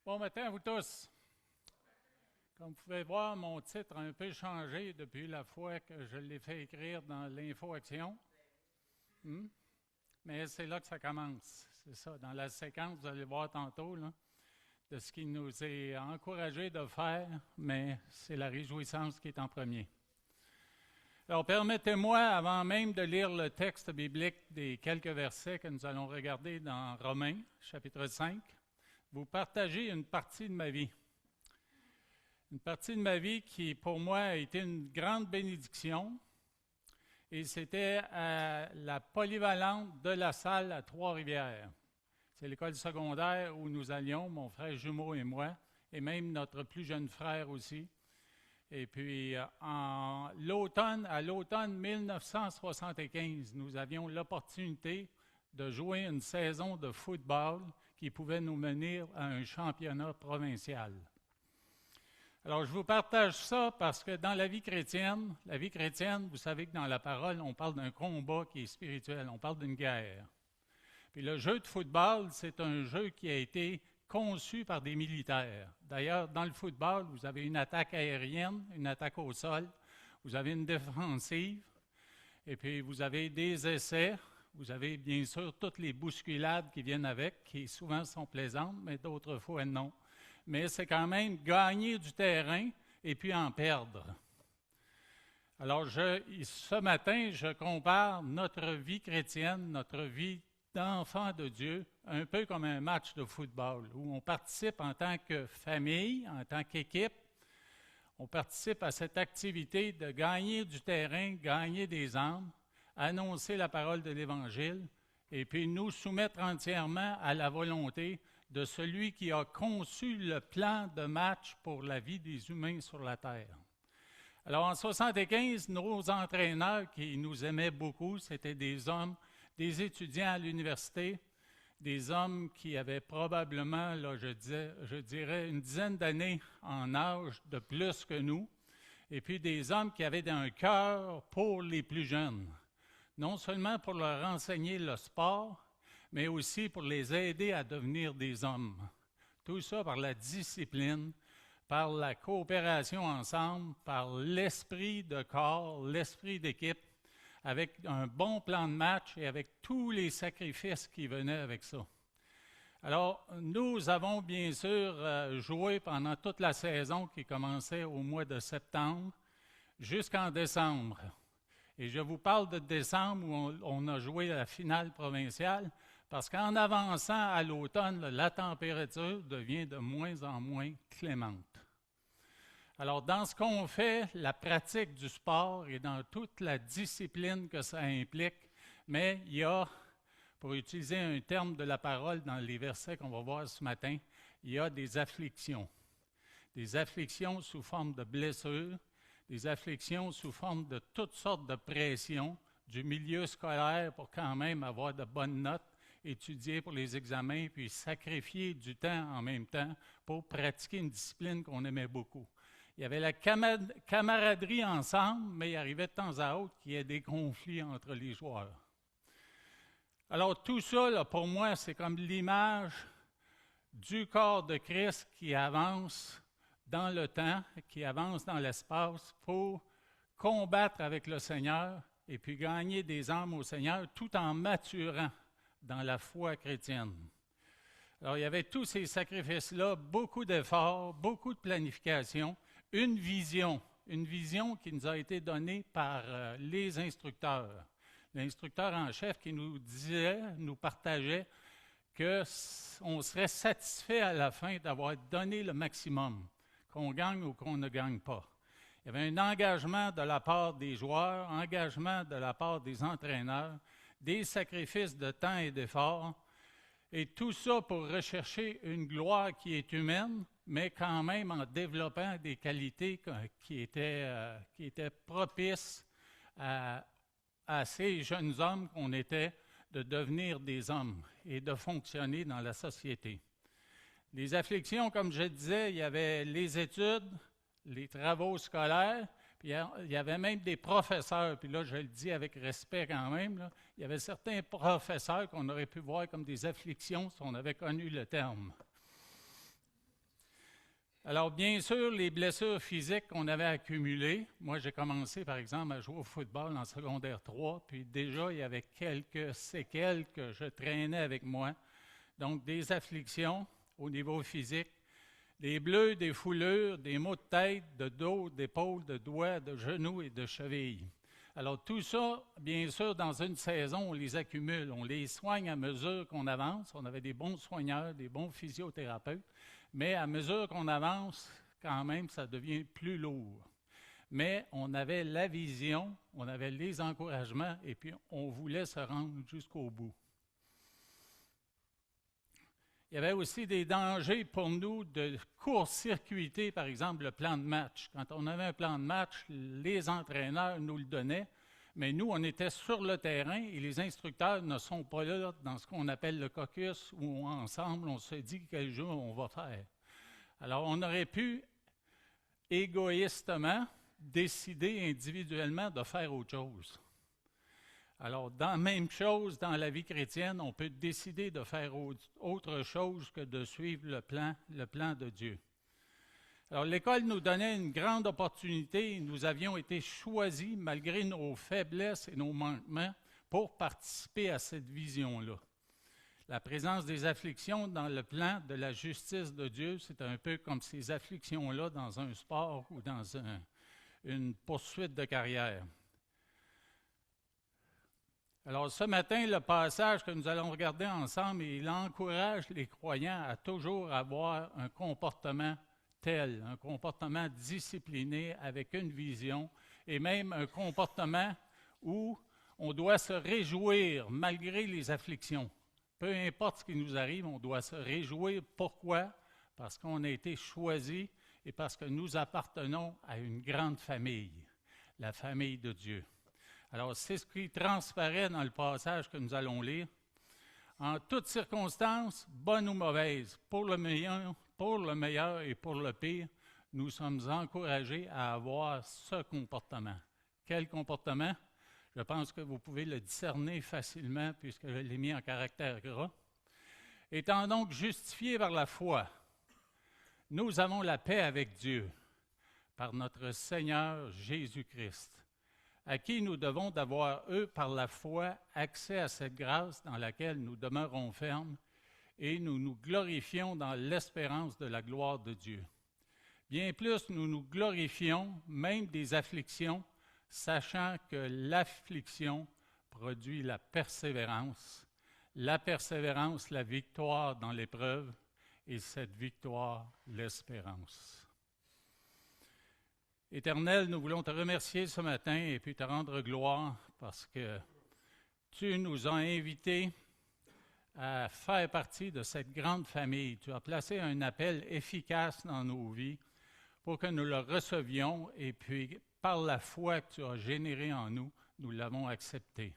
Bon matin à vous tous. Comme vous pouvez voir, mon titre a un peu changé depuis la fois que je l'ai fait écrire dans l'Info-Action. Mais c'est là que ça commence. C'est ça. Dans la séquence, vous allez voir tantôt, là, de ce qui nous est encouragé de faire, mais c'est la réjouissance qui est en premier. Alors, permettez-moi, avant même de lire le texte biblique des quelques versets que nous allons regarder dans Romains, chapitre 5, vous partager une partie de ma vie. Une partie de ma vie qui, pour moi, a été une grande bénédiction. Et c'était à la polyvalente de la salle à Trois-Rivières. C'est l'école secondaire où nous allions, mon frère jumeau et moi, et même notre plus jeune frère aussi. Et puis, à l'automne 1975, nous avions l'opportunité de jouer une saison de football qui pouvait nous mener à un championnat provincial. Alors, je vous partage ça parce que dans la vie chrétienne, vous savez que dans la parole, on parle d'un combat qui est spirituel, on parle d'une guerre. Puis le jeu de football, c'est un jeu qui a été conçu par des militaires. D'ailleurs, dans le football, vous avez une attaque aérienne, une attaque au sol, vous avez une défensive, et puis vous avez des essais, vous avez bien sûr toutes les bousculades qui viennent avec, qui souvent sont plaisantes, mais d'autres fois non. Mais c'est quand même gagner du terrain et puis en perdre. Alors, ce matin, je compare notre vie chrétienne, notre vie d'enfant de Dieu, un peu comme un match de football, où on participe en tant que famille, en tant qu'équipe. On participe à cette activité de gagner du terrain, gagner des âmes, annoncer la parole de l'Évangile, et puis nous soumettre entièrement à la volonté de celui qui a conçu le plan de match pour la vie des humains sur la terre. Alors, en 1975, nos entraîneurs qui nous aimaient beaucoup, c'était des hommes, des étudiants à l'université, des hommes qui avaient probablement, là, je dirais, une dizaine d'années en âge de plus que nous, et puis des hommes qui avaient un cœur pour les plus jeunes, non seulement pour leur enseigner le sport, mais aussi pour les aider à devenir des hommes. Tout ça par la discipline, par la coopération ensemble, par l'esprit de corps, l'esprit d'équipe, avec un bon plan de match et avec tous les sacrifices qui venaient avec ça. Alors, nous avons bien sûr joué pendant toute la saison qui commençait au mois de septembre jusqu'en décembre. Et je vous parle de décembre où on a joué la finale provinciale parce qu'en avançant à l'automne, la température devient de moins en moins clémente. Alors, dans ce qu'on fait, la pratique du sport et dans toute la discipline que ça implique, mais il y a, pour utiliser un terme de la parole dans les versets qu'on va voir ce matin, il y a des afflictions. Des afflictions sous forme de blessures, des afflictions sous forme de toutes sortes de pressions, du milieu scolaire pour quand même avoir de bonnes notes, étudier pour les examens, puis sacrifier du temps en même temps pour pratiquer une discipline qu'on aimait beaucoup. Il y avait la camaraderie ensemble, mais il arrivait de temps à autre qu'il y ait des conflits entre les joueurs. Alors tout ça, là, pour moi, c'est comme l'image du corps de Christ qui avance dans le temps, qui avance dans l'espace pour combattre avec le Seigneur et puis gagner des âmes au Seigneur tout en maturant dans la foi chrétienne. Alors, il y avait tous ces sacrifices-là, beaucoup d'efforts, beaucoup de planification, une vision qui nous a été donnée par les instructeurs. L'instructeur en chef qui nous disait, nous partageait qu'on serait satisfait à la fin d'avoir donné le maximum, qu'on gagne ou qu'on ne gagne pas. Il y avait un engagement de la part des joueurs, engagement de la part des entraîneurs, des sacrifices de temps et d'efforts, et tout ça pour rechercher une gloire qui est humaine, mais quand même en développant des qualités qui étaient propices à ces jeunes hommes qu'on était de devenir des hommes et de fonctionner dans la société. Les afflictions, comme je disais, il y avait les études, les travaux scolaires, puis il y avait même des professeurs, puis là je le dis avec respect quand même, là, il y avait certains professeurs qu'on aurait pu voir comme des afflictions si on avait connu le terme. Alors, bien sûr, les blessures physiques qu'on avait accumulées, moi j'ai commencé par exemple à jouer au football en secondaire 3, puis déjà il y avait quelques séquelles que je traînais avec moi. Donc des afflictions au niveau physique, des bleus, des foulures, des maux de tête, de dos, d'épaules, de doigts, de genoux et de chevilles. Alors tout ça, bien sûr, dans une saison, on les accumule, on les soigne à mesure qu'on avance. On avait des bons soigneurs, des bons physiothérapeutes. Mais à mesure qu'on avance, quand même, ça devient plus lourd. Mais on avait la vision, on avait les encouragements, et puis on voulait se rendre jusqu'au bout. Il y avait aussi des dangers pour nous de court-circuiter, par exemple, le plan de match. Quand on avait un plan de match, les entraîneurs nous le donnaient, mais nous, on était sur le terrain et les instructeurs ne sont pas là dans ce qu'on appelle le caucus où ensemble, on se dit quel jour on va faire. Alors, on aurait pu égoïstement décider individuellement de faire autre chose. Alors, dans la même chose, dans la vie chrétienne, on peut décider de faire autre chose que de suivre le plan de Dieu. Alors, l'école nous donnait une grande opportunité. Nous avions été choisis, malgré nos faiblesses et nos manquements, pour participer à cette vision-là. La présence des afflictions dans le plan de la justice de Dieu, c'est un peu comme ces afflictions-là dans un sport ou dans une poursuite de carrière. Alors, ce matin, le passage que nous allons regarder ensemble, il encourage les croyants à toujours avoir un comportement tel, un comportement discipliné avec une vision et même un comportement où on doit se réjouir malgré les afflictions. Peu importe ce qui nous arrive, on doit se réjouir. Pourquoi? Parce qu'on a été choisis et parce que nous appartenons à une grande famille, la famille de Dieu. Alors, c'est ce qui transparaît dans le passage que nous allons lire. En toutes circonstances, bonnes ou mauvaises, pour le meilleur et pour le pire, nous sommes encouragés à avoir ce comportement. Quel comportement? Je pense que vous pouvez le discerner facilement puisque je l'ai mis en caractère gras. Étant donc justifiés par la foi, nous avons la paix avec Dieu par notre Seigneur Jésus-Christ, à qui nous devons d'avoir, par la foi, accès à cette grâce dans laquelle nous demeurons fermes et nous nous glorifions dans l'espérance de la gloire de Dieu. Bien plus, nous nous glorifions, même des afflictions, sachant que l'affliction produit la persévérance, la victoire dans l'épreuve, et cette victoire, l'espérance. Éternel, nous voulons te remercier ce matin et puis te rendre gloire parce que tu nous as invités à faire partie de cette grande famille. Tu as placé un appel efficace dans nos vies pour que nous le recevions et puis par la foi que tu as générée en nous, nous l'avons accepté.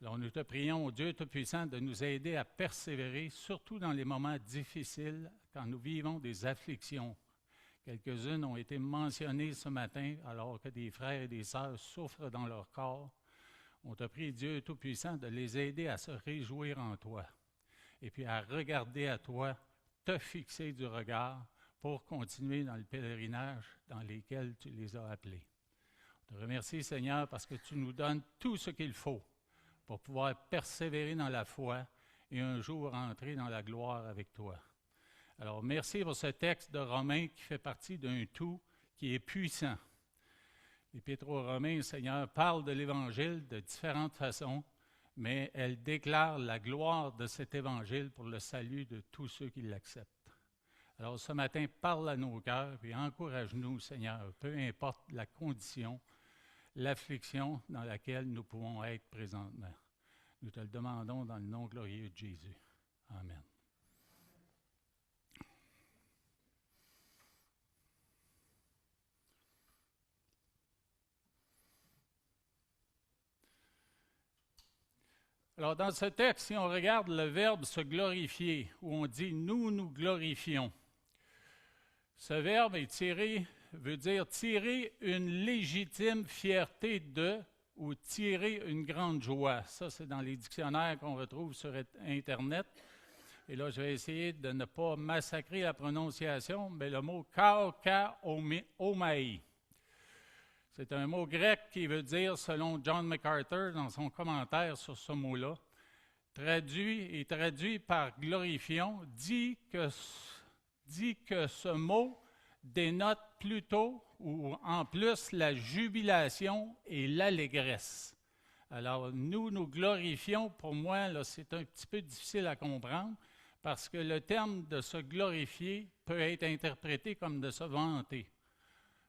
Alors nous te prions, Dieu Tout-Puissant, de nous aider à persévérer, surtout dans les moments difficiles, quand nous vivons des afflictions. Quelques-unes ont été mentionnées ce matin, alors que des frères et des sœurs souffrent dans leur corps. On te prie, Dieu Tout-Puissant, de les aider à se réjouir en toi et puis à regarder à toi, te fixer du regard pour continuer dans le pèlerinage dans lequel tu les as appelés. On te remercie, Seigneur, parce que tu nous donnes tout ce qu'il faut pour pouvoir persévérer dans la foi et un jour entrer dans la gloire avec toi. Alors, merci pour ce texte de Romains qui fait partie d'un tout qui est puissant. L'Épître aux Romains, Seigneur, parle de l'Évangile de différentes façons, mais elle déclare la gloire de cet Évangile pour le salut de tous ceux qui l'acceptent. Alors, ce matin, parle à nos cœurs et encourage-nous, Seigneur, peu importe la condition, l'affliction dans laquelle nous pouvons être présentement. Nous te le demandons dans le nom glorieux de Jésus. Amen. Alors, dans ce texte, si on regarde le verbe « se glorifier », où on dit « nous nous glorifions », ce verbe veut dire tirer une légitime fierté de ou tirer une grande joie. Ça, c'est dans les dictionnaires qu'on retrouve sur Internet. et là je vais essayer de ne pas massacrer la prononciation, mais le mot kaukaomai. C'est un mot grec qui veut dire, selon John MacArthur dans son commentaire sur ce mot-là, traduit par glorifions, dit que ce mot dénote plutôt ou en plus la jubilation et l'allégresse. Alors, nous glorifions, pour moi, là, c'est un petit peu difficile à comprendre, parce que le terme de se glorifier peut être interprété comme de se vanter.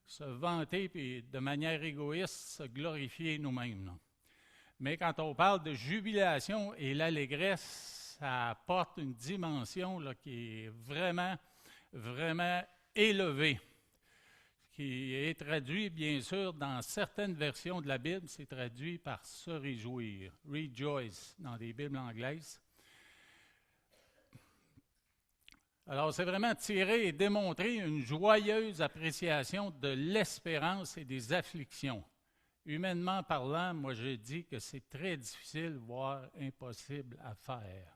Se vanter, puis de manière égoïste, se glorifier nous-mêmes. Là. Mais quand on parle de jubilation et l'allégresse, ça apporte une dimension là, qui est vraiment, vraiment élevée, qui est traduit, bien sûr, dans certaines versions de la Bible, c'est traduit par se réjouir, rejoice, dans des Bibles anglaises. Alors, c'est vraiment tirer et démontrer une joyeuse appréciation de l'espérance et des afflictions. Humainement parlant, moi, je dis que c'est très difficile, voire impossible à faire.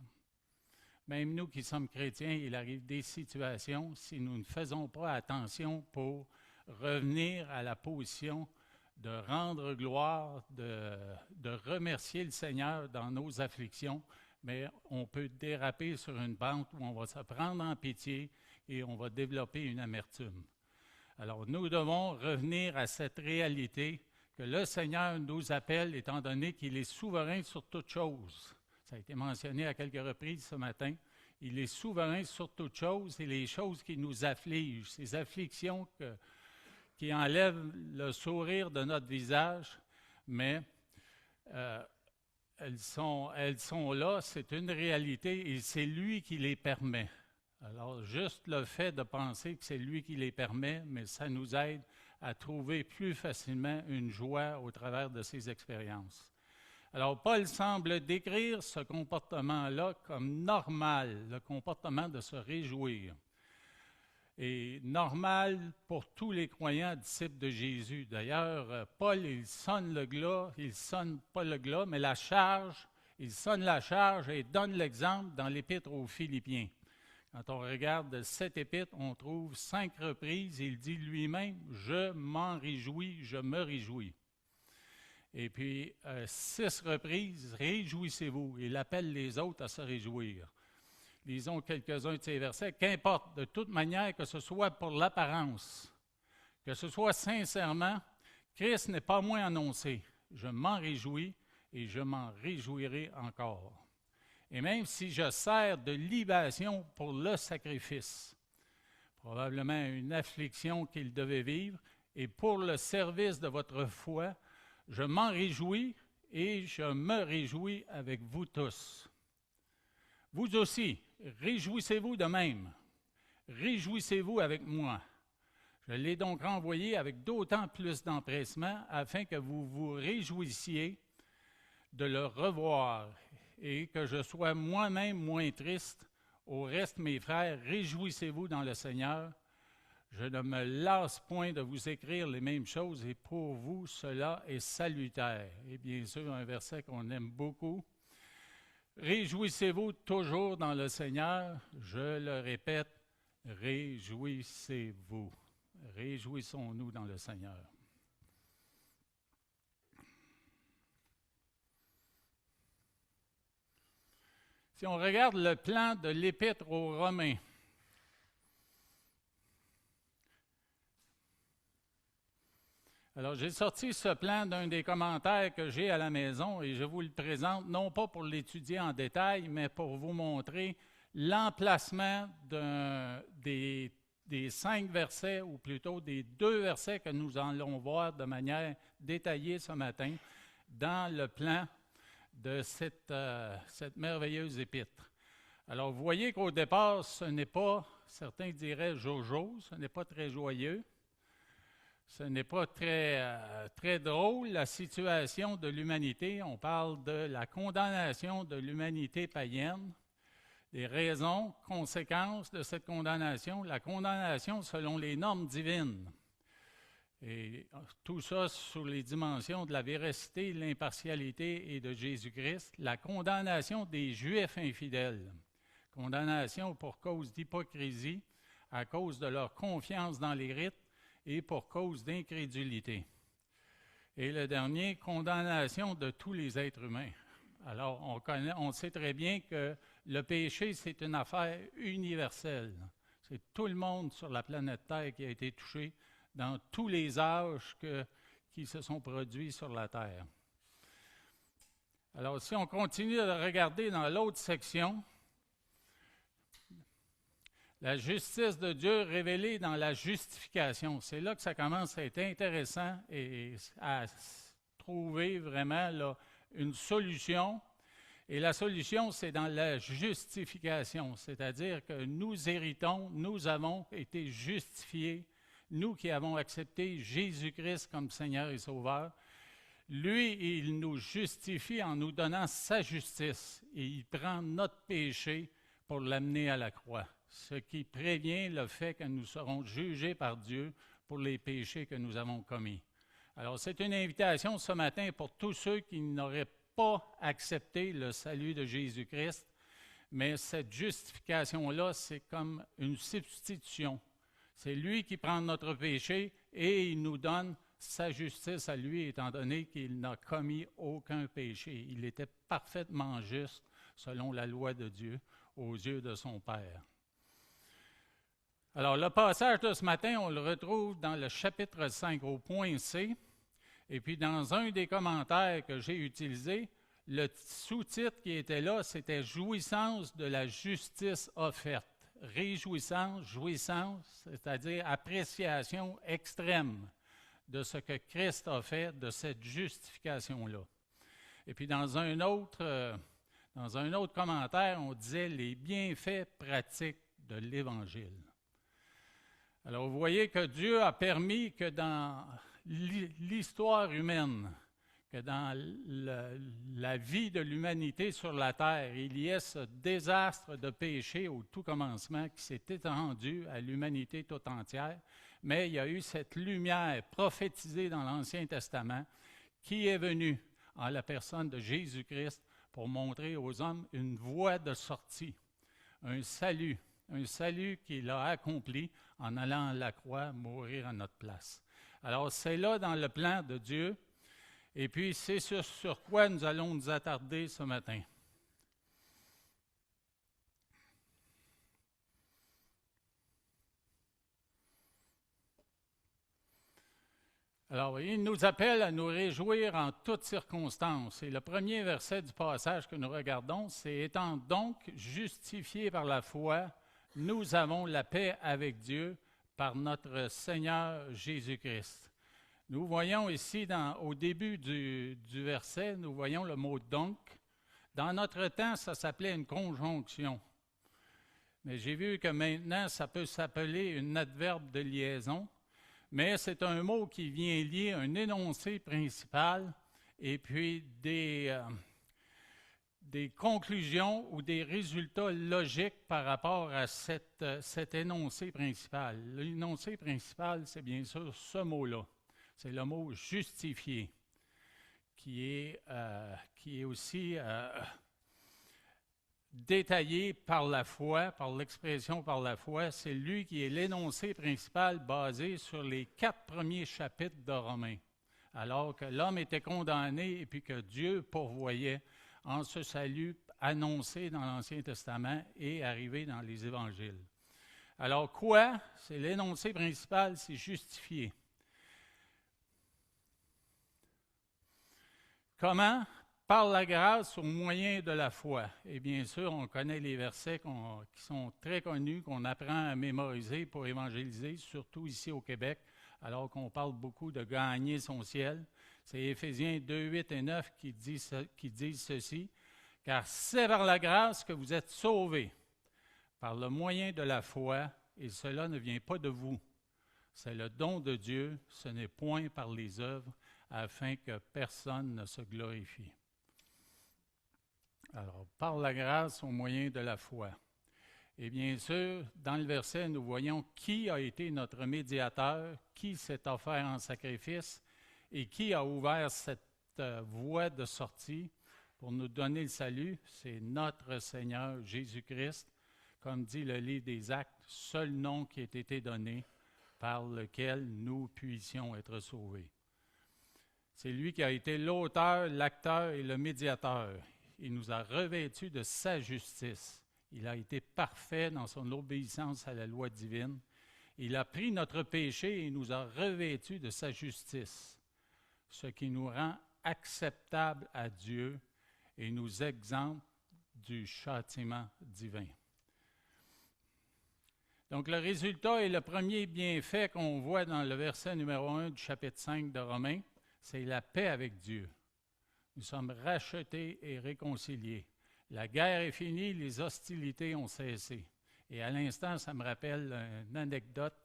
Même nous qui sommes chrétiens, il arrive des situations, si nous ne faisons pas attention pour revenir à la position de rendre gloire, de remercier le Seigneur dans nos afflictions, mais on peut déraper sur une pente où on va se prendre en pitié et on va développer une amertume. Alors, nous devons revenir à cette réalité que le Seigneur nous appelle, étant donné qu'il est souverain sur toutes choses. Ça a été mentionné à quelques reprises ce matin. Il est souverain sur toutes choses et les choses qui nous affligent, ces afflictions qui enlèvent le sourire de notre visage, mais elles sont là, c'est une réalité et c'est lui qui les permet. Alors, juste le fait de penser que c'est lui qui les permet, mais ça nous aide à trouver plus facilement une joie au travers de ces expériences. Alors, Paul semble décrire ce comportement-là comme normal, le comportement de se réjouir. Et normal pour tous les croyants disciples de Jésus. D'ailleurs, Paul, il sonne pas le glas, mais la charge, il sonne la charge et donne l'exemple dans l'Épître aux Philippiens. Quand on regarde cette épître, on trouve 5 reprises, il dit lui-même « Je m'en réjouis, je me réjouis ». Et puis 6 reprises « Réjouissez-vous ». Il appelle les autres à se réjouir. Lisons quelques-uns de ces versets. « Qu'importe, de toute manière, que ce soit pour l'apparence, que ce soit sincèrement, Christ n'est pas moins annoncé. Je m'en réjouis et je m'en réjouirai encore. » Et même si je sers de libation pour le sacrifice, probablement une affliction qu'il devait vivre, et pour le service de votre foi, je m'en réjouis et je me réjouis avec vous tous. Vous aussi, réjouissez-vous de même. Réjouissez-vous avec moi. Je l'ai donc renvoyé avec d'autant plus d'empressement afin que vous vous réjouissiez de le revoir et que je sois moi-même moins triste. Au reste, mes frères, réjouissez-vous dans le Seigneur. Je ne me lasse point de vous écrire les mêmes choses et pour vous, cela est salutaire. Et bien sûr, un verset qu'on aime beaucoup. Réjouissez-vous toujours dans le Seigneur. Je le répète, réjouissez-vous. Réjouissons-nous dans le Seigneur. Si on regarde le plan de l'Épître aux Romains, alors j'ai sorti ce plan d'un des commentaires que j'ai à la maison et je vous le présente, non pas pour l'étudier en détail, mais pour vous montrer l'emplacement des 5 versets, ou plutôt des 2 versets que nous allons voir de manière détaillée ce matin dans le plan de cette merveilleuse épître. Alors, vous voyez qu'au départ, ce n'est pas, certains diraient jojo, ce n'est pas très joyeux, ce n'est pas très drôle, la situation de l'humanité. On parle de la condamnation de l'humanité païenne, des raisons, conséquences de cette condamnation, la condamnation selon les normes divines. Et tout ça sous les dimensions de la véracité, de l'impartialité et de Jésus-Christ, la condamnation des Juifs infidèles, Condamnation pour cause d'hypocrisie, à cause de leur confiance dans les rites et pour cause d'incrédulité. Et le dernier, condamnation de tous les êtres humains. Alors, on sait très bien que le péché, c'est une affaire universelle. C'est tout le monde sur la planète Terre qui a été touché dans tous les âges qui se sont produits sur la Terre. Alors, si on continue de regarder dans l'autre section, la justice de Dieu révélée dans la justification. C'est là que ça commence à être intéressant et à trouver vraiment là, une solution. Et la solution, c'est dans la justification, c'est-à-dire que nous héritons, nous avons été justifiés, nous qui avons accepté Jésus-Christ comme Seigneur et Sauveur. Lui, il nous justifie en nous donnant sa justice et il prend notre péché pour l'amener à la croix, ce qui prévient le fait que nous serons jugés par Dieu pour les péchés que nous avons commis. Alors, c'est une invitation ce matin pour tous ceux qui n'auraient pas accepté le salut de Jésus-Christ, mais cette justification-là, c'est comme une substitution. C'est lui qui prend notre péché et il nous donne sa justice à lui, étant donné qu'il n'a commis aucun péché. Il était parfaitement juste selon la loi de Dieu aux yeux de son Père. Alors, le passage de ce matin, on le retrouve dans le chapitre 5, au point C. Et puis, dans un des commentaires que j'ai utilisé, le sous-titre qui était là, c'était « Jouissance de la justice offerte ». Réjouissance, jouissance, c'est-à-dire appréciation extrême de ce que Christ a fait, de cette justification-là. Et puis, dans un autre commentaire, on disait « Les bienfaits pratiques de l'Évangile ». Alors, vous voyez que Dieu a permis que dans l'histoire humaine, que dans la vie de l'humanité sur la terre, il y ait ce désastre de péché au tout commencement qui s'est étendu à l'humanité tout entière, mais il y a eu cette lumière prophétisée dans l'Ancien Testament qui est venue en la personne de Jésus-Christ pour montrer aux hommes une voie de sortie, un salut qu'il a accompli en allant à la croix mourir à notre place. Alors, c'est là dans le plan de Dieu, et puis c'est sur quoi nous allons nous attarder ce matin. Alors, il nous appelle à nous réjouir en toutes circonstances. Et le premier verset du passage que nous regardons, c'est « Étant donc justifiés par la foi, nous avons la paix avec Dieu par notre Seigneur Jésus-Christ. » Nous voyons ici, au début du verset, nous voyons le mot « donc ». Dans notre temps, ça s'appelait une conjonction. Mais j'ai vu que maintenant, ça peut s'appeler un adverbe de liaison. Mais c'est un mot qui vient lier un énoncé principal et puis des conclusions ou des résultats logiques par rapport à cet énoncé principal. L'énoncé principal, c'est bien sûr ce mot-là. C'est le mot « justifié » qui est aussi détaillé par la foi, par l'expression par la foi. C'est lui qui est l'énoncé principal basé sur les 4 premiers chapitres de Romains. Alors que l'homme était condamné et puis que Dieu pourvoyait en ce salut annoncé dans l'Ancien Testament et arrivé dans les Évangiles. Alors quoi? C'est l'énoncé principal, c'est justifié. Comment? Par la grâce au moyen de la foi. Et bien sûr, on connaît les versets qui sont très connus, qu'on apprend à mémoriser pour évangéliser, surtout ici au Québec, alors qu'on parle beaucoup de gagner son ciel. C'est Éphésiens 2, 8 et 9 qui disent ceci. « Car c'est par la grâce que vous êtes sauvés, par le moyen de la foi, et cela ne vient pas de vous. C'est le don de Dieu, ce n'est point par les œuvres, afin que personne ne se glorifie. » Alors, par la grâce au moyen de la foi. Et bien sûr, dans le verset, nous voyons qui a été notre médiateur, qui s'est offert en sacrifice et qui a ouvert cette voie de sortie pour nous donner le salut. C'est notre Seigneur Jésus-Christ, comme dit le livre des Actes, seul nom qui ait été donné par lequel nous puissions être sauvés. C'est lui qui a été l'auteur, l'acteur et le médiateur. Il nous a revêtus de sa justice. Il a été parfait dans son obéissance à la loi divine. Il a pris notre péché et nous a revêtus de sa justice, ce qui nous rend acceptables à Dieu et nous exempte du châtiment divin. Donc, le résultat et le premier bienfait qu'on voit dans le verset numéro 1 du chapitre 5 de Romains, c'est la paix avec Dieu. Nous sommes rachetés et réconciliés. La guerre est finie, les hostilités ont cessé. Et à l'instant, ça me rappelle une anecdote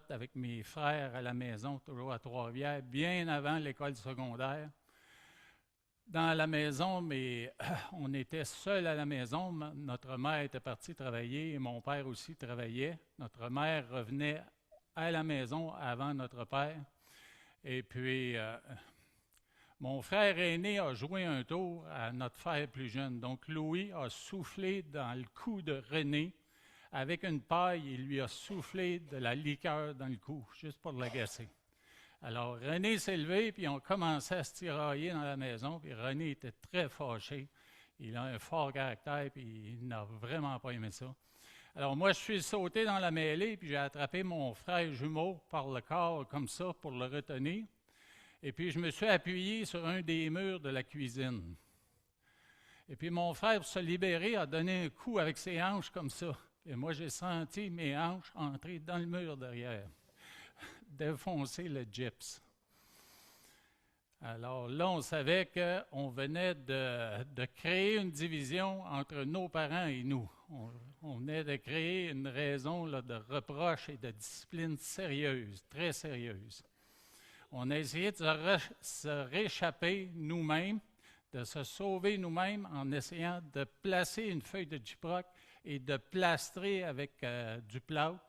avec mes frères à la maison, toujours à Trois-Rivières, bien avant l'école secondaire. Dans la maison, mais on était seuls à la maison. Notre mère était partie travailler et mon père aussi travaillait. Notre mère revenait à la maison avant notre père. Et puis, mon frère aîné a joué un tour à notre frère plus jeune. Donc, Louis a soufflé dans le cou de René. Avec une paille, il lui a soufflé de la liqueur dans le cou, juste pour l'agacer. Alors, René s'est levé, puis on commençait à se tirailler dans la maison, puis René était très fâché. Il a un fort caractère, puis il n'a vraiment pas aimé ça. Alors, moi, je suis sauté dans la mêlée, puis j'ai attrapé mon frère jumeau par le corps, comme ça, pour le retenir. Et puis, je me suis appuyé sur un des murs de la cuisine. Et puis, mon frère, pour se libérer, a donné un coup avec ses hanches, comme ça. Et moi, j'ai senti mes hanches entrer dans le mur derrière, défoncer le gyps. Alors là, on savait qu'on venait de créer une division entre nos parents et nous. On venait de créer une raison là, de reproche et de discipline sérieuse, très sérieuse. On a essayé de se réchapper nous-mêmes, de se sauver nous-mêmes en essayant de placer une feuille de gyproc et de plastrer avec du plâtre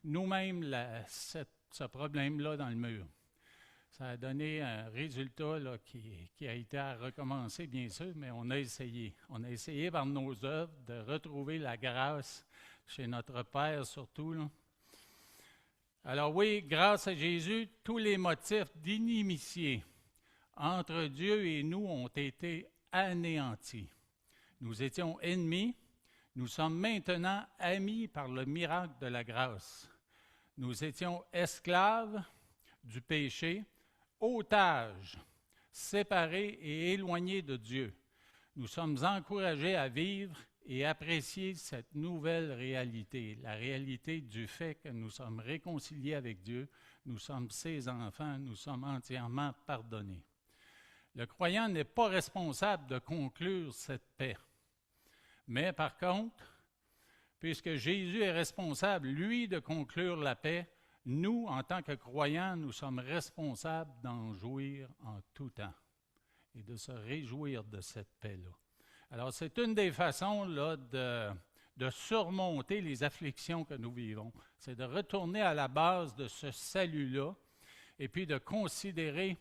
nous-mêmes ce problème-là dans le mur. Ça a donné un résultat là, qui a été à recommencer, bien sûr, mais on a essayé. On a essayé par nos œuvres de retrouver la grâce chez notre Père surtout. Là. Alors oui, grâce à Jésus, tous les motifs d'inimitié entre Dieu et nous ont été anéantis. Nous étions ennemis, nous sommes maintenant amis par le miracle de la grâce. Nous étions esclaves du péché, otages, séparés et éloignés de Dieu. Nous sommes encouragés à vivre et apprécier cette nouvelle réalité, la réalité du fait que nous sommes réconciliés avec Dieu, nous sommes ses enfants, nous sommes entièrement pardonnés. Le croyant n'est pas responsable de conclure cette paix. Mais par contre, puisque Jésus est responsable, lui, de conclure la paix, nous, en tant que croyants, nous sommes responsables d'en jouir en tout temps et de se réjouir de cette paix-là. Alors, c'est une des façons là, de surmonter les afflictions que nous vivons. C'est de retourner à la base de ce salut-là et puis de considérer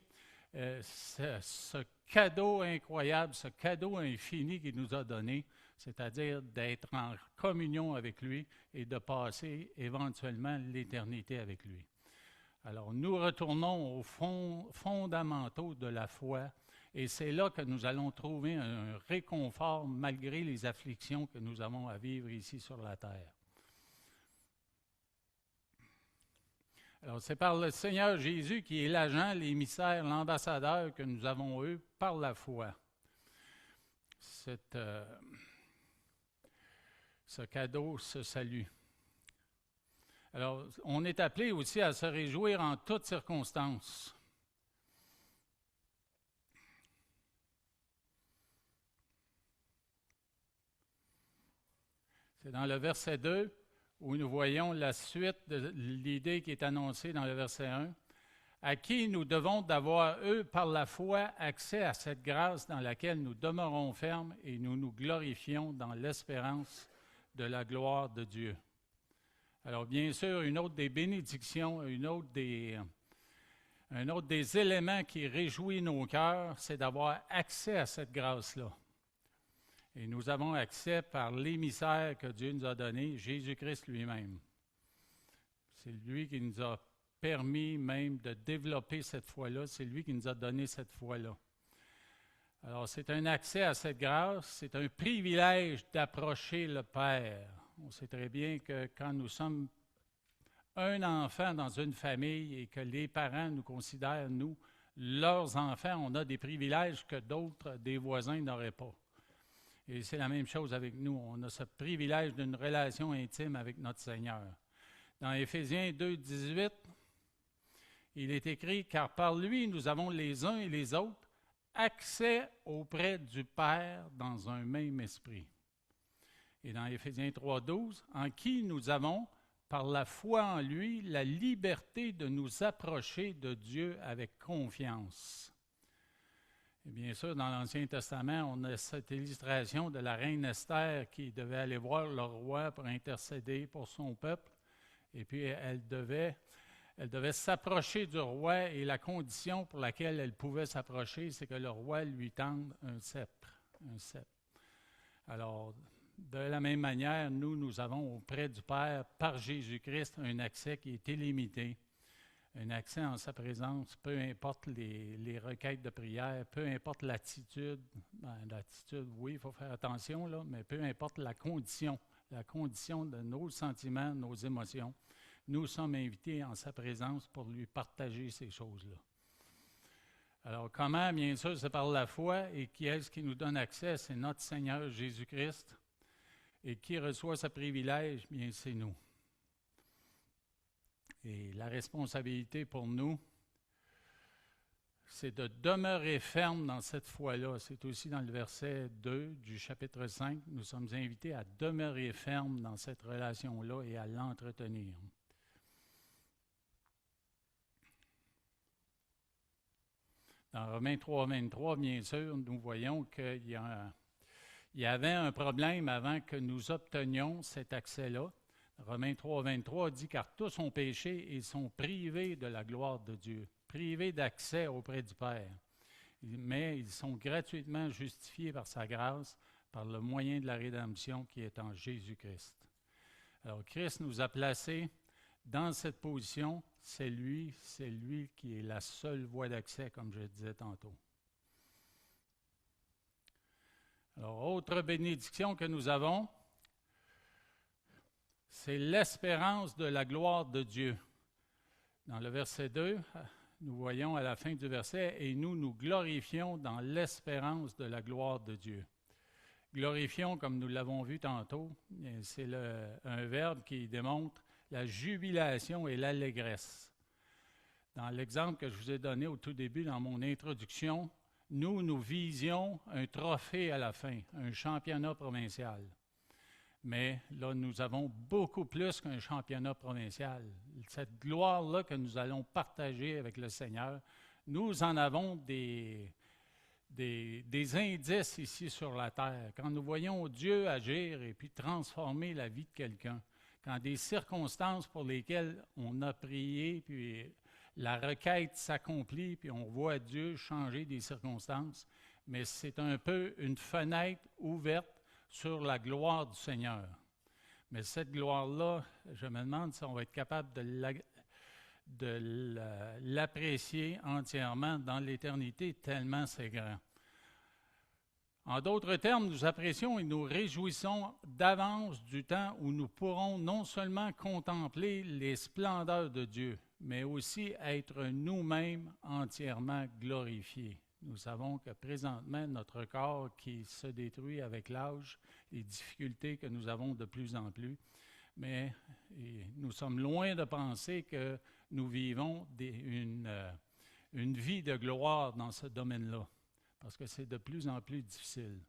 ce cadeau incroyable, ce cadeau infini qu'il nous a donné, c'est-à-dire d'être en communion avec lui et de passer éventuellement l'éternité avec lui. Alors, nous retournons aux fondamentaux de la foi et c'est là que nous allons trouver un réconfort malgré les afflictions que nous avons à vivre ici sur la terre. Alors, c'est par le Seigneur Jésus qui est l'agent, l'émissaire, l'ambassadeur que nous avons eu par la foi. Ce cadeau, ce salut. Alors, on est appelé aussi à se réjouir en toutes circonstances. C'est dans le verset 2 où nous voyons la suite de l'idée qui est annoncée dans le verset 1, à qui nous devons d'avoir, eux, par la foi, accès à cette grâce dans laquelle nous demeurons fermes et nous nous glorifions dans l'espérance de la gloire de Dieu. Alors, bien sûr, une autre des bénédictions, un autre des éléments qui réjouit nos cœurs, c'est d'avoir accès à cette grâce-là. Et nous avons accès par l'émissaire que Dieu nous a donné, Jésus-Christ lui-même. C'est lui qui nous a permis même de développer cette foi-là. C'est lui qui nous a donné cette foi-là. Alors, c'est un accès à cette grâce. C'est un privilège d'approcher le Père. On sait très bien que quand nous sommes un enfant dans une famille et que les parents nous considèrent, nous, leurs enfants, on a des privilèges que d'autres, des voisins, n'auraient pas. Et c'est la même chose avec nous. On a ce privilège d'une relation intime avec notre Seigneur. Dans Éphésiens 2, 18, il est écrit « Car par lui, nous avons les uns et les autres accès auprès du Père dans un même esprit. » Et dans Éphésiens 3, 12, « En qui nous avons, par la foi en lui, la liberté de nous approcher de Dieu avec confiance. » Et bien sûr, dans l'Ancien Testament, on a cette illustration de la reine Esther qui devait aller voir le roi pour intercéder pour son peuple. Et puis, elle devait s'approcher du roi et la condition pour laquelle elle pouvait s'approcher, c'est que le roi lui tende un sceptre. Alors, de la même manière, nous avons auprès du Père, par Jésus-Christ, un accès qui est illimité. Un accès en sa présence, peu importe les requêtes de prière, peu importe l'attitude. L'attitude, oui, il faut faire attention, là, mais peu importe la condition de nos sentiments, nos émotions. Nous sommes invités en sa présence pour lui partager ces choses-là. Alors, comment? Bien sûr, c'est par la foi. Et qui est-ce qui nous donne accès? C'est notre Seigneur Jésus-Christ. Et qui reçoit ce privilège? Bien, c'est nous. Et la responsabilité pour nous, c'est de demeurer ferme dans cette foi-là. C'est aussi dans le verset 2 du chapitre 5. Nous sommes invités à demeurer ferme dans cette relation-là et à l'entretenir. Dans Romains 3, 23, bien sûr, nous voyons qu'il y avait un problème avant que nous obtenions cet accès-là. Romains 3, 23 dit « Car tous ont péché et sont privés de la gloire de Dieu, privés d'accès auprès du Père. Mais ils sont gratuitement justifiés par sa grâce, par le moyen de la rédemption qui est en Jésus-Christ. » Alors, Christ nous a placés dans cette position. C'est lui qui est la seule voie d'accès, comme je le disais tantôt. Alors, autre bénédiction que nous avons, c'est l'espérance de la gloire de Dieu. Dans le verset 2, nous voyons à la fin du verset « Et nous glorifions dans l'espérance de la gloire de Dieu ». Glorifions, comme nous l'avons vu tantôt, c'est un verbe qui démontre la jubilation et l'allégresse. Dans l'exemple que je vous ai donné au tout début dans mon introduction, nous visions un trophée à la fin, un championnat provincial. Mais là, nous avons beaucoup plus qu'un championnat provincial. Cette gloire-là que nous allons partager avec le Seigneur, nous en avons des indices ici sur la terre. Quand nous voyons Dieu agir et puis transformer la vie de quelqu'un, quand des circonstances pour lesquelles on a prié, puis la requête s'accomplit, puis on voit Dieu changer des circonstances, mais c'est un peu une fenêtre ouverte sur la gloire du Seigneur. Mais cette gloire-là, je me demande si on va être capable de l'apprécier entièrement dans l'éternité, tellement c'est grand. En d'autres termes, nous apprécions et nous réjouissons d'avance du temps où nous pourrons non seulement contempler les splendeurs de Dieu, mais aussi être nous-mêmes entièrement glorifiés. Nous savons que présentement, notre corps qui se détruit avec l'âge, les difficultés que nous avons de plus en plus, mais nous sommes loin de penser que nous vivons une vie de gloire dans ce domaine-là, parce que c'est de plus en plus difficile.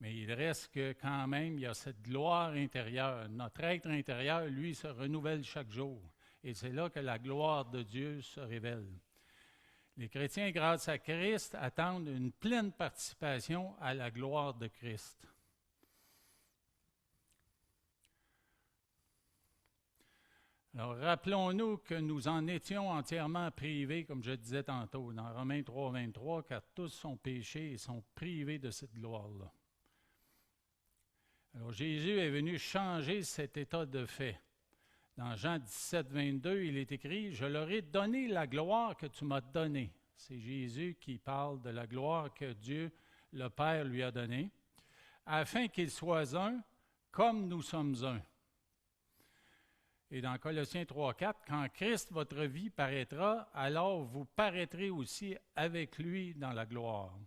Mais il reste que quand même, il y a cette gloire intérieure. Notre être intérieur, lui, se renouvelle chaque jour. Et c'est là que la gloire de Dieu se révèle. Les chrétiens, grâce à Christ, attendent une pleine participation à la gloire de Christ. Alors, rappelons-nous que nous en étions entièrement privés, comme je disais tantôt, dans Romains 3, 23, car tous sont péchés et sont privés de cette gloire-là. Alors Jésus est venu changer cet état de fait. Dans Jean 17, 22, il est écrit « Je leur ai donné la gloire que tu m'as donnée ». C'est Jésus qui parle de la gloire que Dieu, le Père, lui a donnée, afin qu'ils soient un, comme nous sommes un. Et dans Colossiens 3, 4, « Quand Christ, votre vie, paraîtra, alors vous paraîtrez aussi avec lui dans la gloire. »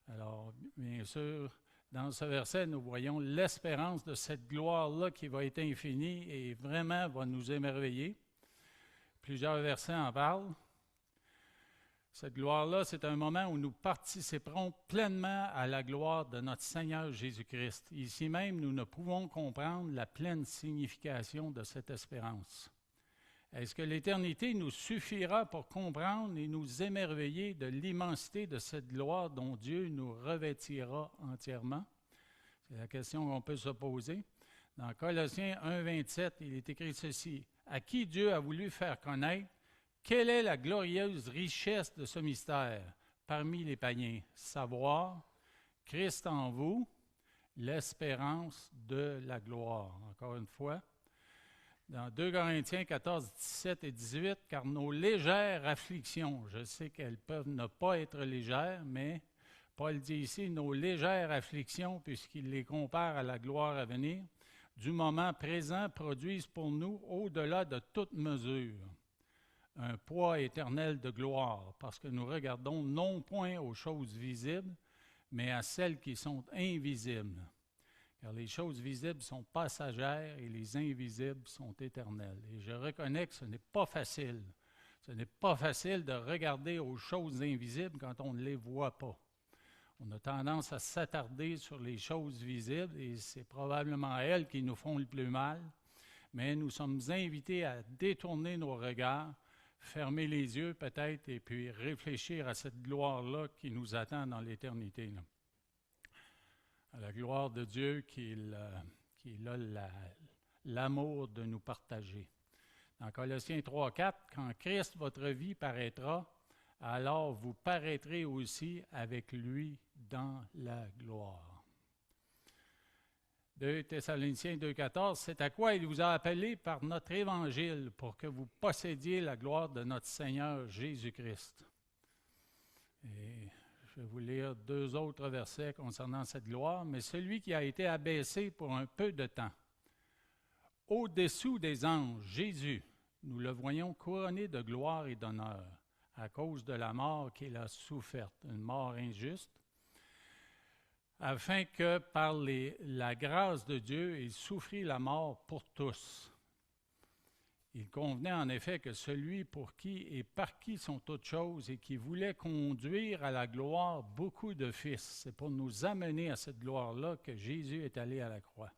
Alors, bien sûr, dans ce verset, nous voyons l'espérance de cette gloire-là qui va être infinie et vraiment va nous émerveiller. Plusieurs versets en parlent. Cette gloire-là, c'est un moment où nous participerons pleinement à la gloire de notre Seigneur Jésus-Christ. Ici même, nous ne pouvons comprendre la pleine signification de cette espérance. Est-ce que l'éternité nous suffira pour comprendre et nous émerveiller de l'immensité de cette gloire dont Dieu nous revêtira entièrement? C'est la question qu'on peut se poser. Dans Colossiens 1, 27, il est écrit ceci. « À qui Dieu a voulu faire connaître quelle est la glorieuse richesse de ce mystère parmi les païens, savoir Christ en vous, l'espérance de la gloire. » Encore une fois, dans 2 Corinthiens 14, 17 et 18, « Car nos légères afflictions, je sais qu'elles peuvent ne pas être légères, mais Paul dit ici, nos légères afflictions, puisqu'il les compare à la gloire à venir, du moment présent produisent pour nous, au-delà de toute mesure, un poids éternel de gloire, parce que nous regardons non point aux choses visibles, mais à celles qui sont invisibles. Car les choses visibles sont passagères et les invisibles sont éternelles. Et je reconnais que ce n'est pas facile. Ce n'est pas facile de regarder aux choses invisibles quand on ne les voit pas. On a tendance à s'attarder sur les choses visibles et c'est probablement elles qui nous font le plus mal. Mais nous sommes invités à détourner nos regards, fermer les yeux peut-être et puis réfléchir à cette gloire-là qui nous attend dans l'éternité. À la gloire de Dieu qui a l'amour de nous partager. Dans Colossiens 3, 4, « Quand Christ, votre vie, paraîtra, alors vous paraîtrez aussi avec lui dans la gloire. » 2 Thessaloniciens 2, 14, « C'est à quoi il vous a appelé par notre évangile pour que vous possédiez la gloire de notre Seigneur Jésus-Christ. » Et je vais vous lire 2 autres versets concernant cette gloire. « Mais celui qui a été abaissé pour un peu de temps, au-dessous des anges, Jésus, nous le voyons couronné de gloire et d'honneur, à cause de la mort qu'il a soufferte, une mort injuste, afin que par la grâce de Dieu, il souffrit la mort pour tous. Il convenait en effet que celui pour qui et par qui sont toutes choses et qui voulait conduire à la gloire beaucoup de fils, c'est pour nous amener à cette gloire-là que Jésus est allé à la croix.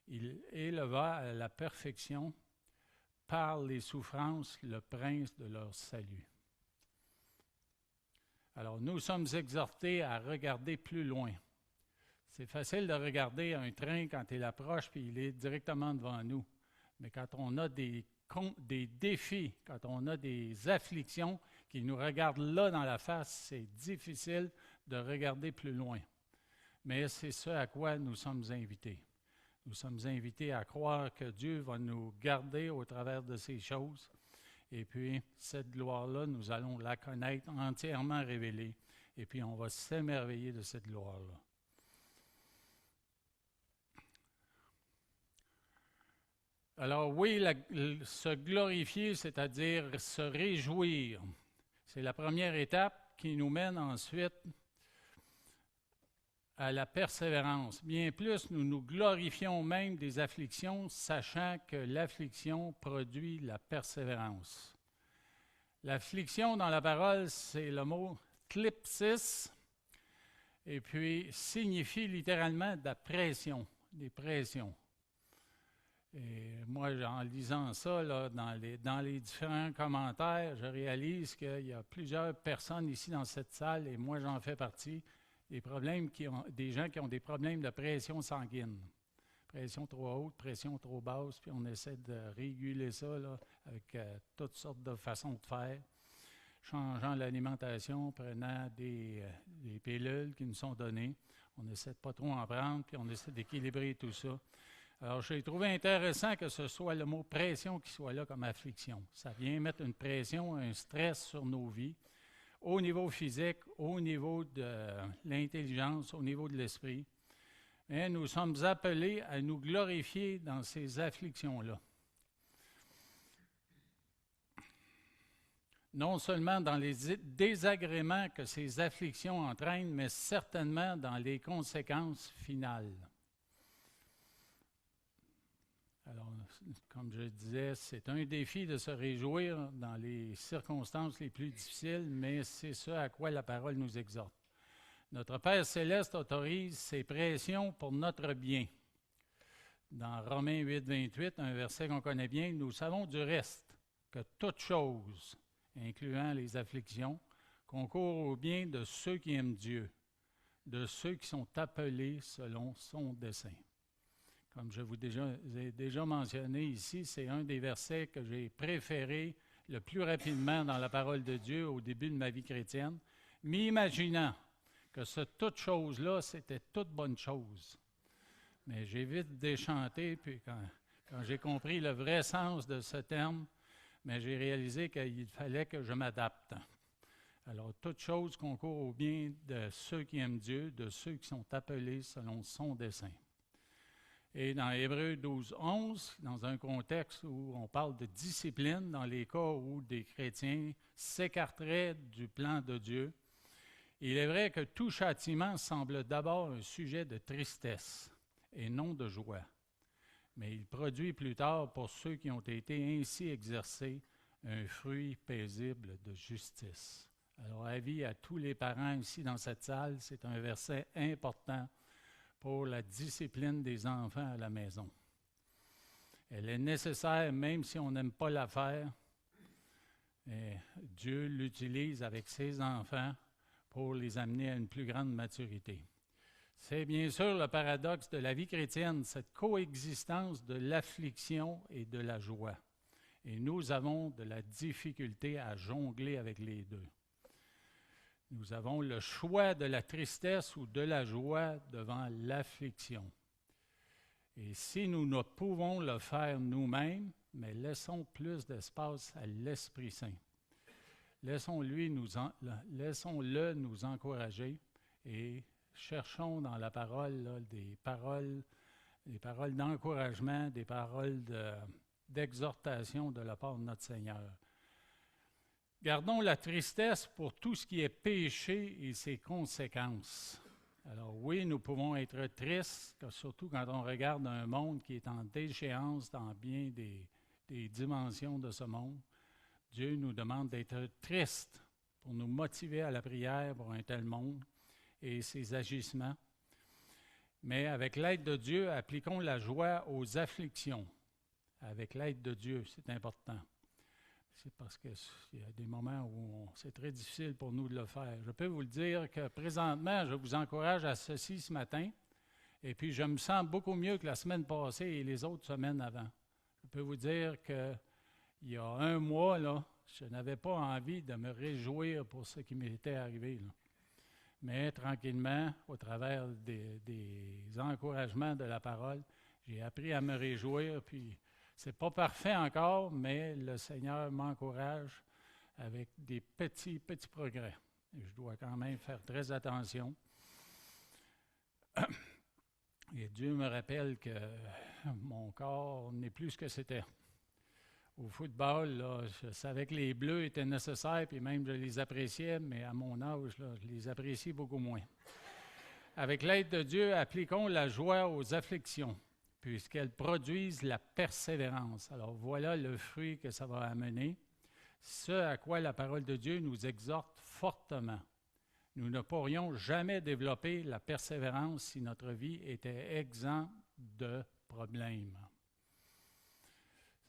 Il éleva à la perfection par les souffrances le prince de leur salut. Alors, nous sommes exhortés à regarder plus loin. C'est facile de regarder un train quand il approche puis il est directement devant nous. Mais quand on a des défis, quand on a des afflictions qui nous regardent là dans la face, c'est difficile de regarder plus loin. Mais c'est ce à quoi nous sommes invités. Nous sommes invités à croire que Dieu va nous garder au travers de ces choses. Et puis, cette gloire-là, nous allons la connaître entièrement révélée. Et puis, on va s'émerveiller de cette gloire-là. Alors oui, se glorifier, c'est-à-dire se réjouir, c'est la première étape qui nous mène ensuite à la persévérance. Bien plus, nous nous glorifions même des afflictions, sachant que l'affliction produit la persévérance. L'affliction dans la parole, c'est le mot « thlipsis », et puis signifie littéralement de la pression, des pressions. Et moi, en lisant ça, là, dans les différents commentaires, je réalise qu'il y a plusieurs personnes ici dans cette salle, et moi j'en fais partie, des gens qui ont des problèmes de pression sanguine. Pression trop haute, pression trop basse, puis on essaie de réguler ça là, avec toutes sortes de façons de faire, changeant l'alimentation, prenant des pilules qui nous sont données. On essaie de pas trop en prendre, puis on essaie d'équilibrer tout ça. Alors, j'ai trouvé intéressant que ce soit le mot pression qui soit là comme affliction. Ça vient mettre une pression, un stress sur nos vies, au niveau physique, au niveau de l'intelligence, au niveau de l'esprit. Et nous sommes appelés à nous glorifier dans ces afflictions-là. Non seulement dans les désagréments que ces afflictions entraînent, mais certainement dans les conséquences finales. Alors, comme je disais, c'est un défi de se réjouir dans les circonstances les plus difficiles, mais c'est ce à quoi la parole nous exhorte. Notre Père céleste autorise ces pressions pour notre bien. Dans Romains 8, 28, un verset qu'on connaît bien, nous savons du reste que toute chose, incluant les afflictions, concourt au bien de ceux qui aiment Dieu, de ceux qui sont appelés selon son dessein. Comme je vous ai déjà mentionné ici, c'est un des versets que j'ai préféré le plus rapidement dans la parole de Dieu au début de ma vie chrétienne, m'imaginant que ce toute chose-là, c'était toute bonne chose. Mais j'ai vite déchanté, puis quand j'ai compris le vrai sens de ce terme, mais j'ai réalisé qu'il fallait que je m'adapte. Alors, toute chose concourt au bien de ceux qui aiment Dieu, de ceux qui sont appelés selon son dessein. Et dans Hébreux 12, 11, dans un contexte où on parle de discipline, dans les cas où des chrétiens s'écarteraient du plan de Dieu, il est vrai que tout châtiment semble d'abord un sujet de tristesse et non de joie. Mais il produit plus tard, pour ceux qui ont été ainsi exercés, un fruit paisible de justice. Alors, avis à tous les parents ici dans cette salle, c'est un verset important pour la discipline des enfants à la maison. Elle est nécessaire même si on n'aime pas la faire. Et Dieu l'utilise avec ses enfants pour les amener à une plus grande maturité. C'est bien sûr le paradoxe de la vie chrétienne, cette coexistence de l'affliction et de la joie. Et nous avons de la difficulté à jongler avec les deux. Nous avons le choix de la tristesse ou de la joie devant l'affliction. Et si nous ne pouvons le faire nous-mêmes, mais laissons plus d'espace à l'Esprit Saint. Laissons-le nous encourager et cherchons dans la parole là, des paroles d'encouragement, des paroles d'exhortation de la part de notre Seigneur. Gardons la tristesse pour tout ce qui est péché et ses conséquences. Alors oui, nous pouvons être tristes, surtout quand on regarde un monde qui est en déchéance dans bien des dimensions de ce monde. Dieu nous demande d'être tristes pour nous motiver à la prière pour un tel monde et ses agissements. Mais avec l'aide de Dieu, appliquons la joie aux afflictions. Avec l'aide de Dieu, c'est important. C'est parce qu'il y a des moments où c'est très difficile pour nous de le faire. Je peux vous le dire que présentement, je vous encourage à ceci ce matin, et puis je me sens beaucoup mieux que la semaine passée et les autres semaines avant. Je peux vous dire qu'il y a un mois, là, je n'avais pas envie de me réjouir pour ce qui m'était arrivé, là. Mais tranquillement, au travers des encouragements de la parole, j'ai appris à me réjouir, puis c'est pas parfait encore, mais le Seigneur m'encourage avec des petits progrès. Et je dois quand même faire très attention. Et Dieu me rappelle que mon corps n'est plus ce que c'était. Au football, là, je savais que les bleus étaient nécessaires, puis même je les appréciais, mais à mon âge, là, je les apprécie beaucoup moins. Avec l'aide de Dieu, appliquons la joie aux afflictions, puisqu'elles produisent la persévérance. Alors voilà le fruit que ça va amener, ce à quoi la parole de Dieu nous exhorte fortement. Nous ne pourrions jamais développer la persévérance si notre vie était exempte de problèmes.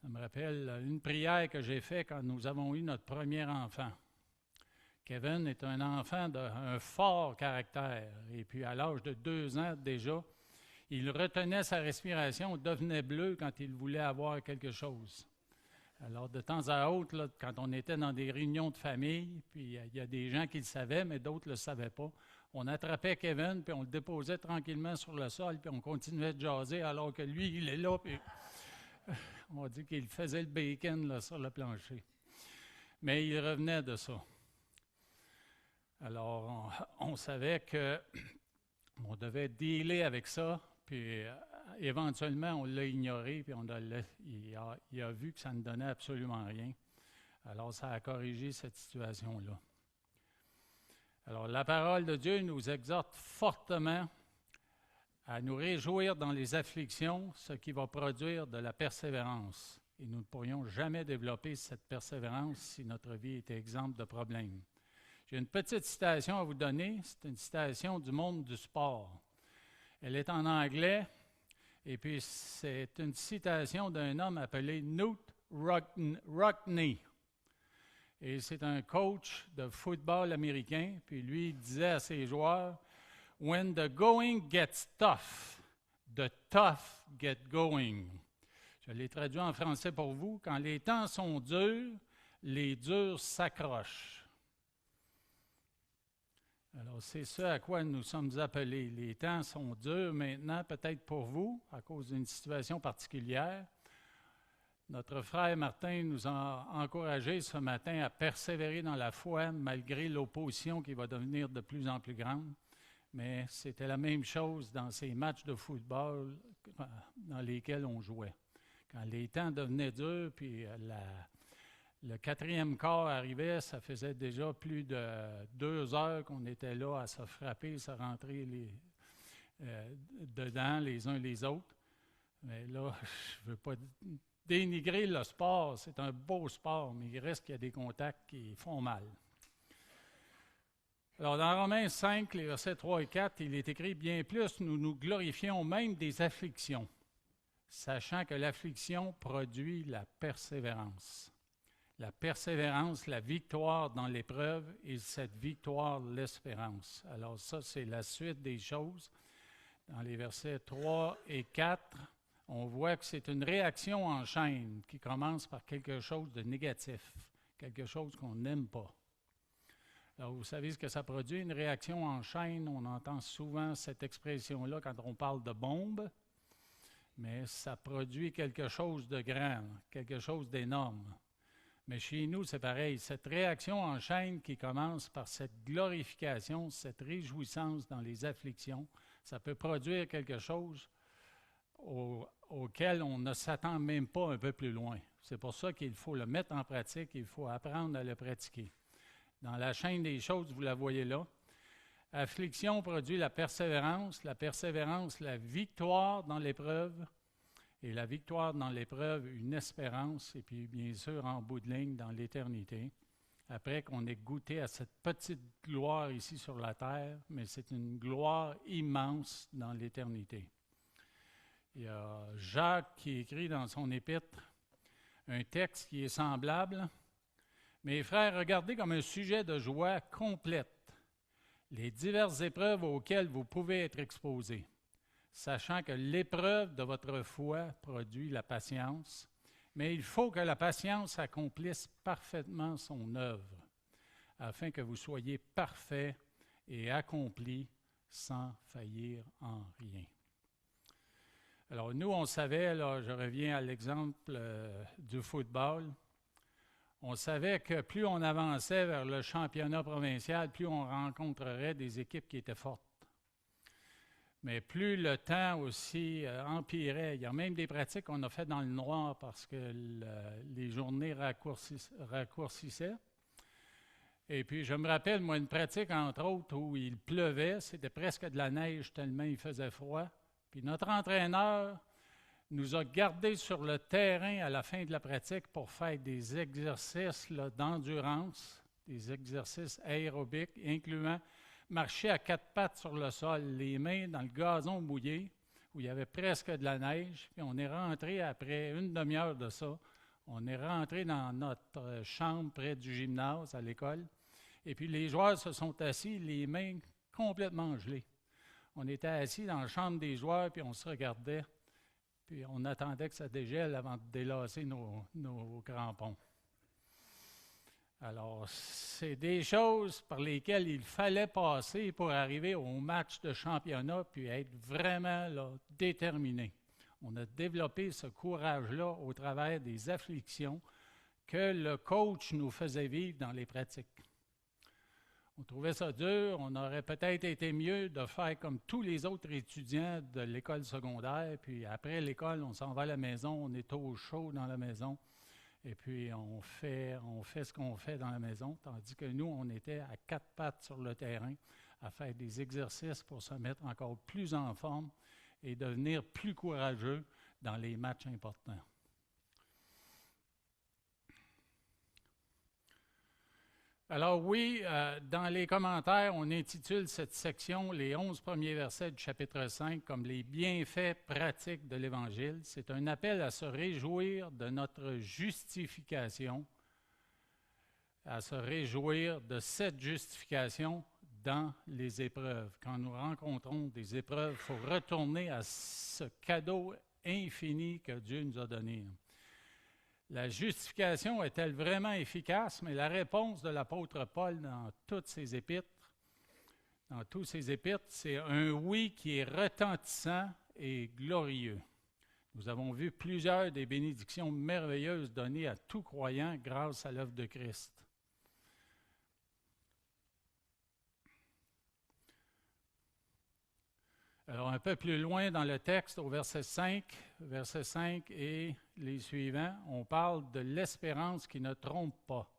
Ça me rappelle une prière que j'ai faite quand nous avons eu notre premier enfant. Kevin est un enfant d'un fort caractère. Et puis à l'âge de 2 ans déjà, il retenait sa respiration, devenait bleu quand il voulait avoir quelque chose. Alors de temps à autre, là, quand on était dans des réunions de famille, puis il y a des gens qui le savaient, mais d'autres ne le savaient pas, On attrapait Kevin, puis on le déposait tranquillement sur le sol, puis on continuait de jaser, alors que lui, il est là, puis on dit qu'il faisait le bacon là, sur le plancher. Mais il revenait de ça. Alors, on savait qu'on devait dealer avec ça, puis éventuellement, on l'a ignoré, puis il a vu que ça ne donnait absolument rien. Alors, ça a corrigé cette situation-là. Alors, la parole de Dieu nous exhorte fortement à nous réjouir dans les afflictions, ce qui va produire de la persévérance. Et nous ne pourrions jamais développer cette persévérance si notre vie était exempte de problèmes. J'ai une petite citation à vous donner. C'est une citation du monde du sport. Elle est en anglais, et puis c'est une citation d'un homme appelé Knute Rockne. Et c'est un coach de football américain, puis lui, il disait à ses joueurs, « When the going gets tough, the tough get going ». Je l'ai traduit en français pour vous. « Quand les temps sont durs, les durs s'accrochent ». Alors, c'est ce à quoi nous sommes appelés. Les temps sont durs maintenant, peut-être pour vous, à cause d'une situation particulière. Notre frère Martin nous a encouragés ce matin à persévérer dans la foi, malgré l'opposition qui va devenir de plus en plus grande. Mais c'était la même chose dans ces matchs de football dans lesquels on jouait. Quand les temps devenaient durs, puis le quatrième quart arrivait, ça faisait déjà plus de 2 heures qu'on était là à se frapper, se rentrer dedans les uns les autres. Mais là, je ne veux pas dénigrer le sport, c'est un beau sport, mais il reste qu'il y a des contacts qui font mal. Alors, dans Romains 5, les versets 3 et 4, il est écrit « Bien plus, nous nous glorifions même des afflictions, sachant que l'affliction produit la persévérance. La persévérance, la victoire dans l'épreuve, et cette victoire, l'espérance. » Alors ça, c'est la suite des choses. Dans les versets 3 et 4, on voit que c'est une réaction en chaîne qui commence par quelque chose de négatif, quelque chose qu'on n'aime pas. Alors, vous savez ce que ça produit, une réaction en chaîne? On entend souvent cette expression-là quand on parle de bombe, mais ça produit quelque chose de grand, quelque chose d'énorme. Mais chez nous, c'est pareil. Cette réaction en chaîne qui commence par cette glorification, cette réjouissance dans les afflictions, ça peut produire quelque chose auquel on ne s'attend même pas un peu plus loin. C'est pour ça qu'il faut le mettre en pratique, il faut apprendre à le pratiquer. Dans la chaîne des choses, vous la voyez là. Affliction produit la persévérance, la victoire dans l'épreuve, et la victoire dans l'épreuve, une espérance, et puis bien sûr, en bout de ligne, dans l'éternité. Après qu'on ait goûté à cette petite gloire ici sur la terre, mais c'est une gloire immense dans l'éternité. Il y a Jacques qui écrit dans son épître un texte qui est semblable. « Mes frères, regardez comme un sujet de joie complète les diverses épreuves auxquelles vous pouvez être exposés, sachant que l'épreuve de votre foi produit la patience, mais il faut que la patience accomplisse parfaitement son œuvre, afin que vous soyez parfaits et accomplis sans faillir en rien. » Alors nous, on savait, là, je reviens à l'exemple du football, on savait que plus on avançait vers le championnat provincial, plus on rencontrerait des équipes qui étaient fortes. Mais plus le temps aussi empirait. Il y a même des pratiques qu'on a faites dans le noir parce que les journées raccourcissaient. Et puis, je me rappelle, moi, une pratique, entre autres, où il pleuvait, c'était presque de la neige tellement il faisait froid. Puis notre entraîneur nous a gardés sur le terrain à la fin de la pratique pour faire des exercices d'endurance, des exercices aérobiques, incluant marcher à 4 pattes sur le sol, les mains dans le gazon mouillé, où il y avait presque de la neige. Puis on est rentré après une demi-heure de ça. On est rentré dans notre chambre près du gymnase à l'école. Et puis les joueurs se sont assis, les mains complètement gelées. On était assis dans la chambre des joueurs, puis on se regardait. Puis on attendait que ça dégèle avant de délasser nos crampons. Alors, c'est des choses par lesquelles il fallait passer pour arriver au match de championnat puis être vraiment là, déterminé. On a développé ce courage-là au travers des afflictions que le coach nous faisait vivre dans les pratiques. On trouvait ça dur, on aurait peut-être été mieux de faire comme tous les autres étudiants de l'école secondaire, puis après l'école, on s'en va à la maison, on est au chaud dans la maison, et puis on fait ce qu'on fait dans la maison, tandis que nous, on était à quatre pattes sur le terrain à faire des exercices pour se mettre encore plus en forme et devenir plus courageux dans les matchs importants. Alors oui, dans les commentaires, on intitule cette section les 11 premiers versets du chapitre 5 comme les bienfaits pratiques de l'Évangile. C'est un appel à se réjouir de notre justification, à se réjouir de cette justification dans les épreuves. Quand nous rencontrons des épreuves, il faut retourner à ce cadeau infini que Dieu nous a donné. La justification est-elle vraiment efficace? Mais la réponse de l'apôtre Paul dans toutes ses épîtres, c'est un oui qui est retentissant et glorieux. Nous avons vu plusieurs des bénédictions merveilleuses données à tout croyant grâce à l'œuvre de Christ. Alors, un peu plus loin dans le texte, au verset 5 et les suivants, on parle de l'espérance qui ne trompe pas.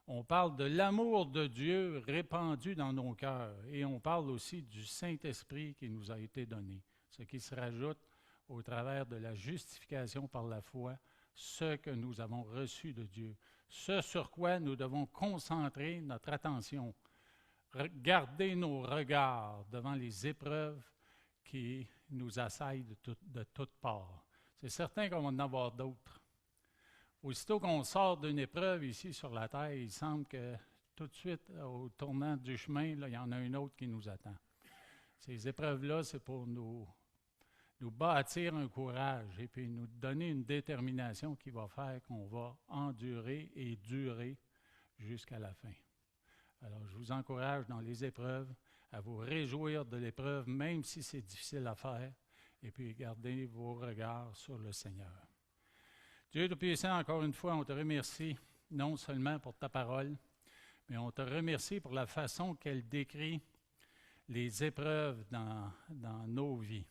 On parle de l'amour de Dieu répandu dans nos cœurs et on parle aussi du Saint-Esprit qui nous a été donné, ce qui se rajoute au travers de la justification par la foi, ce que nous avons reçu de Dieu, ce sur quoi nous devons concentrer notre attention, garder nos regards devant les épreuves qui nous assaillent de toutes parts. C'est certain qu'on va en avoir d'autres. Aussitôt qu'on sort d'une épreuve ici sur la terre, il semble que tout de suite, au tournant du chemin, là, il y en a une autre qui nous attend. Ces épreuves-là, c'est pour nous bâtir un courage et puis nous donner une détermination qui va faire qu'on va endurer et durer jusqu'à la fin. Alors, je vous encourage dans les épreuves à vous réjouir de l'épreuve, même si c'est difficile à faire, et puis gardez vos regards sur le Seigneur. Dieu Tout-Puissant, encore une fois, on te remercie, non seulement pour ta parole, mais on te remercie pour la façon qu'elle décrit les épreuves dans nos vies.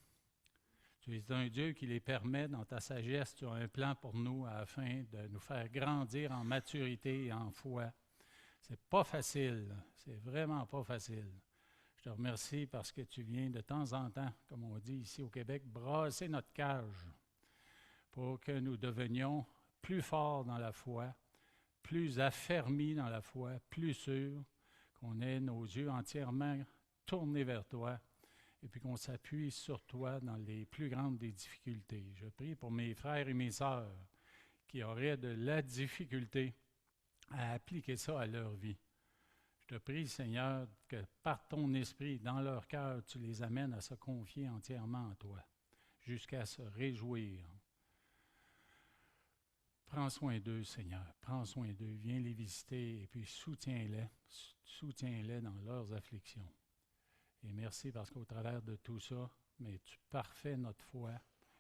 Tu es un Dieu qui les permet dans ta sagesse. Tu as un plan pour nous afin de nous faire grandir en maturité et en foi. C'est pas facile, c'est vraiment pas facile. Je te remercie parce que tu viens de temps en temps, comme on dit ici au Québec, brasser notre cage pour que nous devenions plus forts dans la foi, plus affermis dans la foi, plus sûrs, qu'on ait nos yeux entièrement tournés vers toi et puis qu'on s'appuie sur toi dans les plus grandes des difficultés. Je prie pour mes frères et mes sœurs qui auraient de la difficulté à appliquer ça à leur vie. Je te prie, Seigneur, que par ton esprit, dans leur cœur, tu les amènes à se confier entièrement en toi, jusqu'à se réjouir. Prends soin d'eux, Seigneur, prends soin d'eux, viens les visiter et puis soutiens-les dans leurs afflictions. Et merci parce qu'au travers de tout ça, mais tu parfais notre foi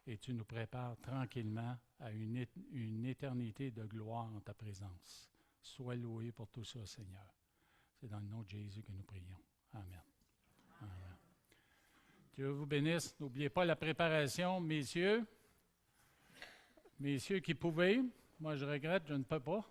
et tu nous prépares tranquillement à une éternité de gloire en ta présence. Sois loué pour tout ça, Seigneur. C'est dans le nom de Jésus que nous prions. Amen. Amen. Dieu vous bénisse. N'oubliez pas la préparation, messieurs. Messieurs qui pouvaient. Moi, je regrette, je ne peux pas.